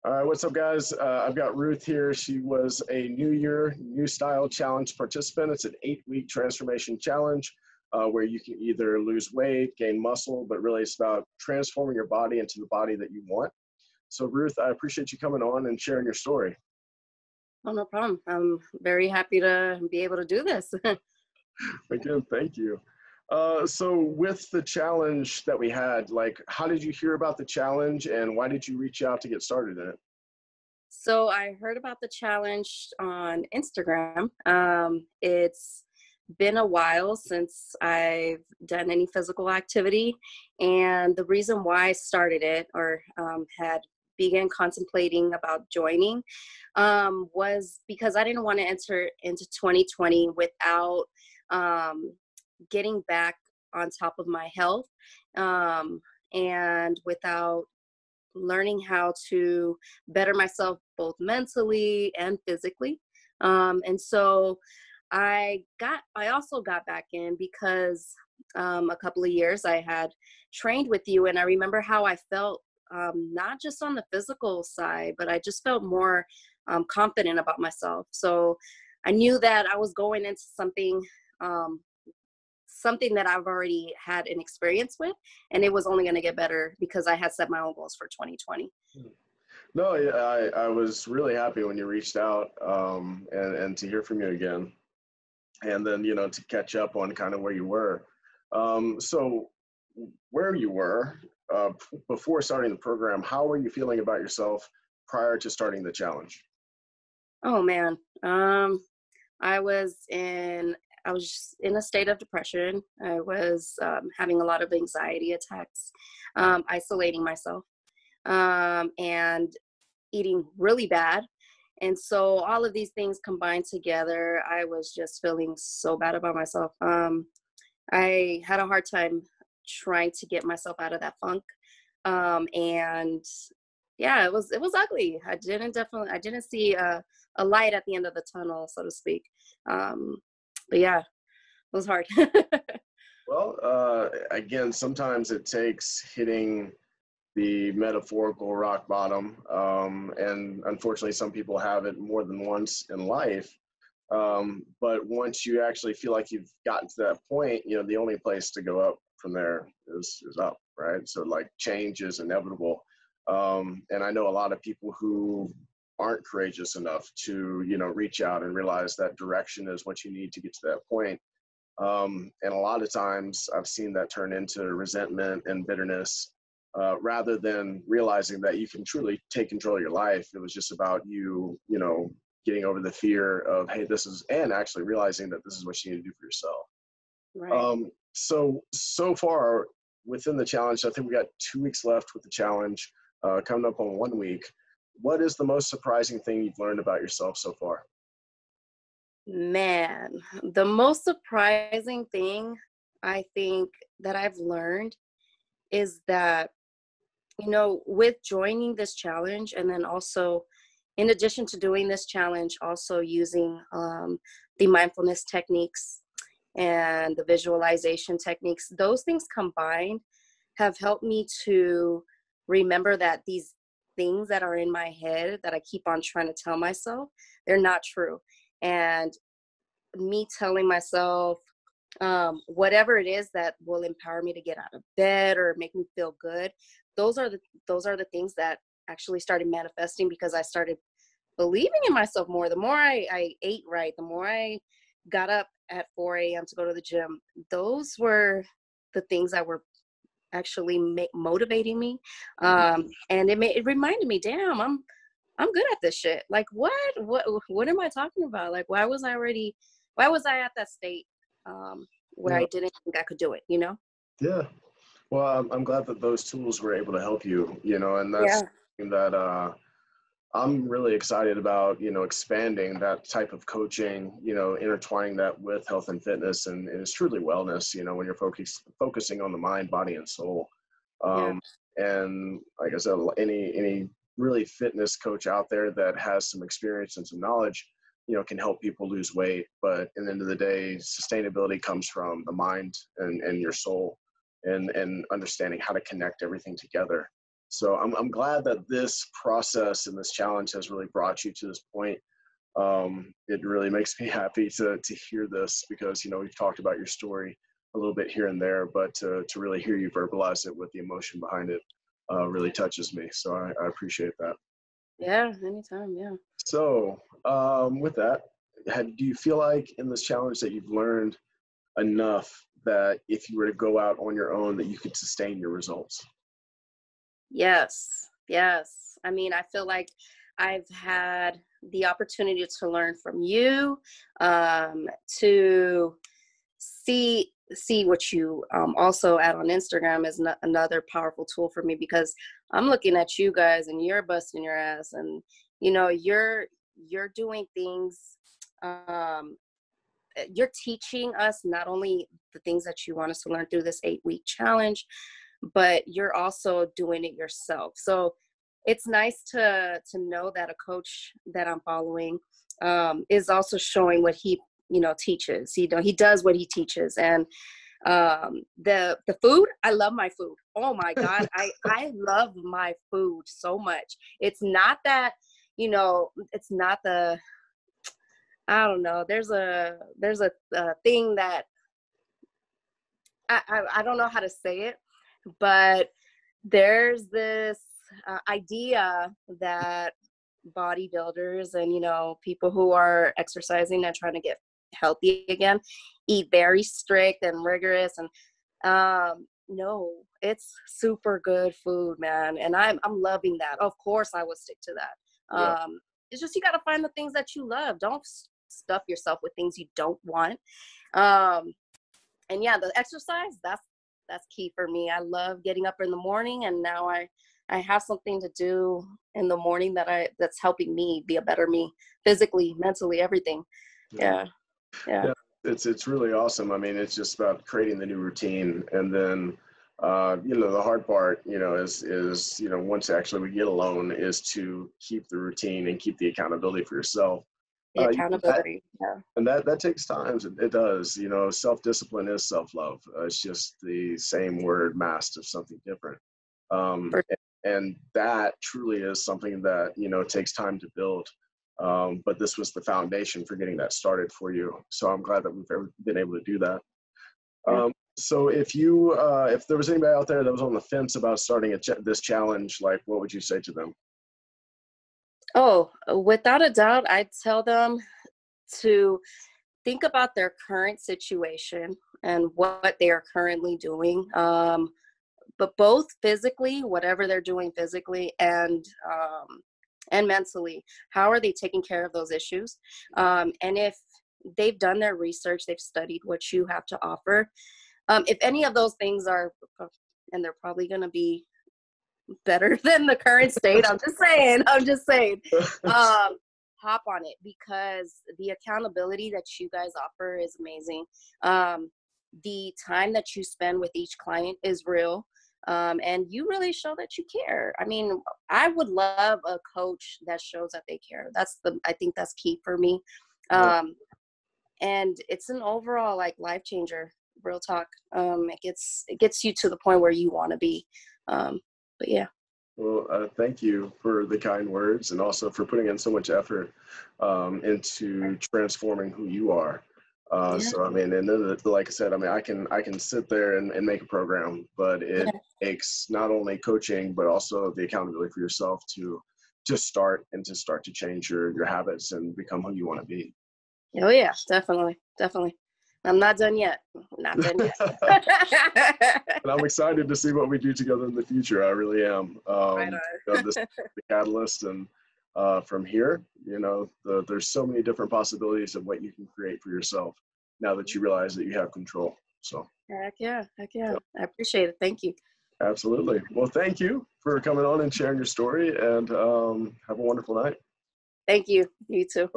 All right, what's up, guys? I've got Ruth here. She was a New Year, New Style Challenge participant. It's an 8-week transformation challenge where you can either lose weight, gain muscle, but really it's about transforming your body into the body that you want. So, Ruth, I appreciate you coming on and sharing your story. Oh, no problem. I'm very happy to be able to do this. Again, thank you. So, with the challenge that we had, how did you hear about the challenge and why did you reach out to get started in it? So I heard about the challenge on Instagram. It's been a while since I've done any physical activity. And the reason why I started it or had began contemplating about joining was because I didn't want to enter into 2020 without getting back on top of my health and without learning how to better myself both mentally and physically. And so I also got back in because a couple of years I had trained with you, and I remember how I felt, not just on the physical side, but I just felt more confident about myself. So I knew that I was going into um, something that I've already had an experience with, and it was only going to get better because I had set my own goals for 2020. No, yeah, I was really happy when you reached out and to hear from you again. And then, to catch up on kind of where you were. So where you were before starting the program, how were you feeling about yourself prior to starting the challenge? Oh man, I was in I was just in a state of depression. I was having a lot of anxiety attacks, isolating myself, and eating really bad. And so all of these things combined together, I was just feeling so bad about myself. I had a hard time trying to get myself out of that funk. And yeah, it was ugly. I didn't see a light at the end of the tunnel, so to speak. Um, but yeah, it was hard. Well, again, sometimes it takes hitting the metaphorical rock bottom. And unfortunately, some people have it more than once in life. But once you actually feel like you've gotten to that point, the only place to go up from there is up, right? So like change is inevitable. And I know a lot of people who aren't courageous enough to, reach out and realize that direction is what you need to get to that point. And a lot of times I've seen that turn into resentment and bitterness rather than realizing that you can truly take control of your life. It was just about you, getting over the fear of, hey, and actually realizing that this is what you need to do for yourself. Right. So far within the challenge, I think we got 2 weeks left with the challenge, coming up on 1 week. What is the most surprising thing you've learned about yourself so far? Man, the most surprising thing I think that I've learned is that, with joining this challenge and then also, in addition to doing this challenge, also using the mindfulness techniques and the visualization techniques, those things combined have helped me to remember that these things that are in my head that I keep on trying to tell myself, they're not true. And me telling myself whatever it is that will empower me to get out of bed or make me feel good, those are the things that actually started manifesting because I started believing in myself more. The more I ate right, the more I got up at 4 a.m. to go to the gym, those were the things that were actually motivating me. And it reminded me, damn, I'm good at this shit. Like what am I talking about? Like why was I at that state where Yeah. I didn't think I could do it, you know? Yeah. Well, I'm glad that those tools were able to help you, and that's Yeah. something that I'm really excited about, expanding that type of coaching, intertwining that with health and fitness, and it's truly wellness, when you're focusing on the mind, body, and soul. Yeah. And like I said, any really fitness coach out there that has some experience and some knowledge, can help people lose weight. But at the end of the day, sustainability comes from the mind and your soul and understanding how to connect everything together. So I'm glad that this process and this challenge has really brought you to this point. It really makes me happy to hear this, because, you know, we've talked about your story a little bit here and there, but to really hear you verbalize it with the emotion behind it really touches me. So I appreciate that. Yeah, anytime. Yeah. So with that, do you feel like in this challenge that you've learned enough that if you were to go out on your own, that you could sustain your results? Yes. Yes. I mean, I feel like I've had the opportunity to learn from you, to see what you also add on Instagram is another powerful tool for me, because I'm looking at you guys and you're busting your ass, and you know you're doing things, um, you're teaching us not only the things that you want us to learn through this 8-week challenge, but you're also doing it yourself. So it's nice to know that a coach that I'm following is also showing what he, you know, teaches. You know, he does what he teaches. And the food, I love my food. Oh my God, I love my food so much. It's not that, you know, it's not the, I don't know. There's a thing that I don't know how to say it, but there's this idea that bodybuilders and, you know, people who are exercising and trying to get healthy again eat very strict and rigorous, and no, it's super good food, man, and I'm loving that. Of course I would stick to that. Yeah. It's just, you got to find the things that you love. Don't stuff yourself with things you don't want. um and yeah, the exercise, that's key for me. I love getting up in the morning, and now I have something to do in the morning that's helping me be a better me, physically, mentally, everything. Yeah. Yeah. Yeah. Yeah, it's really awesome. I mean, it's just about creating the new routine, and then you know, the hard part, you know, is you know, once actually we get alone, is to keep the routine and keep the accountability for yourself. The That, accountability. Yeah. and that takes time. It does. You know, self-discipline is self-love. It's just the same word masked as something different. Um, For, and that truly is something that, you know, takes time to build. But this was the foundation for getting that started for you. So I'm glad that we've ever been able to do that. yeah. So if there was anybody out there that was on the fence about starting this challenge, like, what would you say to them? Oh, without a doubt, I'd tell them to think about their current situation and what they are currently doing. But both physically, whatever they're doing physically, and mentally, how are they taking care of those issues? And if they've done their research, they've studied what you have to offer. If any of those things are, and they're probably going to be better than the current state, I'm just saying, hop on it, because the accountability that you guys offer is amazing. The time that you spend with each client is real. And you really show that you care. I mean, I would love a coach that shows that they care. I think that's key for me. Yeah. And it's an overall like life changer, real talk. It gets you to the point where you want to be. But yeah. Well, thank you for the kind words, and also for putting in so much effort into transforming who you are. Yeah. So I mean, and then, like I said, I mean, I can sit there and make a program, but it Yeah. takes not only coaching but also the accountability for yourself to start to change your habits and become who you want to be. Oh yeah, definitely, definitely. I'm not done yet. Not done yet. And I'm excited to see what we do together in the future. I really am. Right You know, on. this is the catalyst, and from here, you know, there's so many different possibilities of what you can create for yourself now that you realize that you have control. So, Heck yeah, heck yeah. yeah, I appreciate it. Thank you. absolutely. Well, thank you for coming on and sharing your story, and have a wonderful night. Thank you. You too.